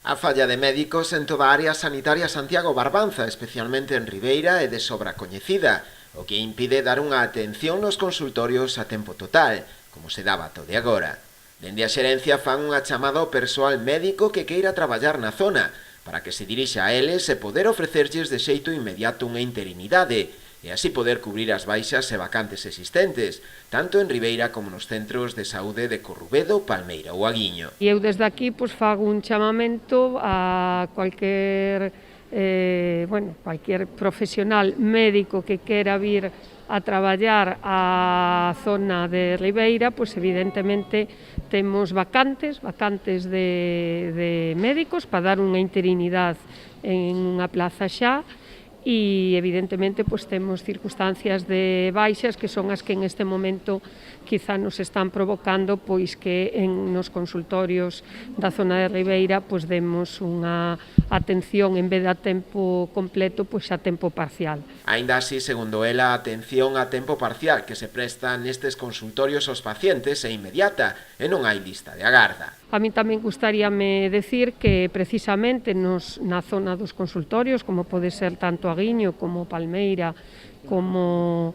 A falla de médicos en toda a área sanitaria Santiago Barbanza, especialmente en Ribeira, é de sobra coñecida, o que impide dar unha atención nos consultorios a tempo total, como se daba todo agora. Dende a xerencia fan unha chamada ao persoal médico que queira traballar na zona, para que se dirixa a eles e poder ofrecerlles de xeito inmediato unha interinidade, e así poder cubrir as baixas e vacantes existentes, tanto en Ribeira como nos centros de saúde de Corrubedo, Palmeira ou Aguiño. E eu desde aquí fago un chamamento a cualquier profesional médico que quera vir a traballar á zona de Ribeira, pois evidentemente temos vacantes de médicos para dar unha interinidade en unha plaza xa, e evidentemente pois temos circunstancias de baixas que son as que en este momento quizá nos están provocando pois que nos consultorios da zona de Ribeira pois demos unha atención en vez de a tempo completo pois a tempo parcial. Aínda así, segundo ela, a atención a tempo parcial que se presta nestes consultorios aos pacientes é inmediata e non hai lista de agarda. A mí tamén gustaríame decir que precisamente na zona dos consultorios, como pode ser tanto Aguiño como Palmeira, como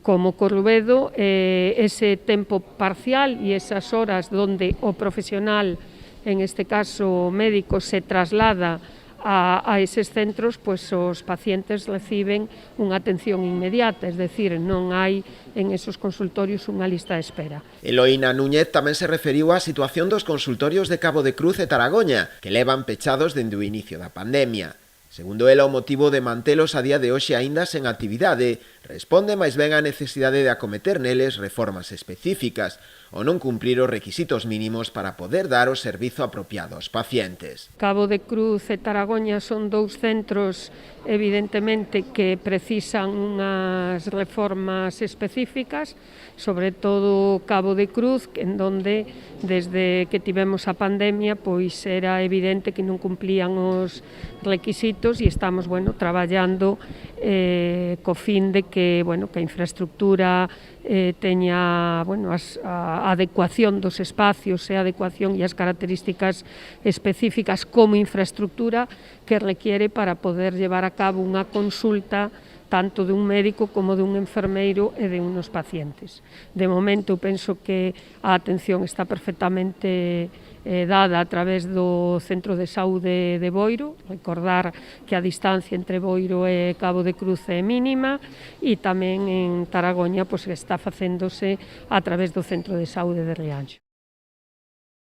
Corrubedo, ese tempo parcial e esas horas donde o profesional, en este caso médico, se traslada a eses centros, pois os pacientes reciben unha atención inmediata, es decir, non hai en esos consultorios unha lista de espera. Eloína Núñez tamén se referiu á situación dos consultorios de Cabo de Cruz e Taragoña, que levan pechados dende o inicio da pandemia. Segundo ela, o motivo de mantelos a día de hoxe aínda sen actividade responde máis ben á necesidade de acometer neles reformas específicas ou non cumprir os requisitos mínimos para poder dar o servizo apropiado aos pacientes. Cabo de Cruz e Taragoña son dous centros evidentemente que precisan unhas reformas específicas, sobre todo Cabo de Cruz, en donde desde que tivemos a pandemia pois era evidente que non cumplían os requisitos e estamos traballando co fin de que a infraestructura teña a adecuación dos espacios e a adecuación e as características específicas como infraestructura que requiere para poder llevar a cabo unha consulta tanto de un médico como de un enfermeiro e de unos pacientes. De momento, eu penso que a atención está perfectamente dada a través do Centro de Saúde de Boiro, recordar que a distancia entre Boiro e Cabo de Cruz é mínima, e tamén en Taragoña está facéndose a través do Centro de Saúde de Rianxo.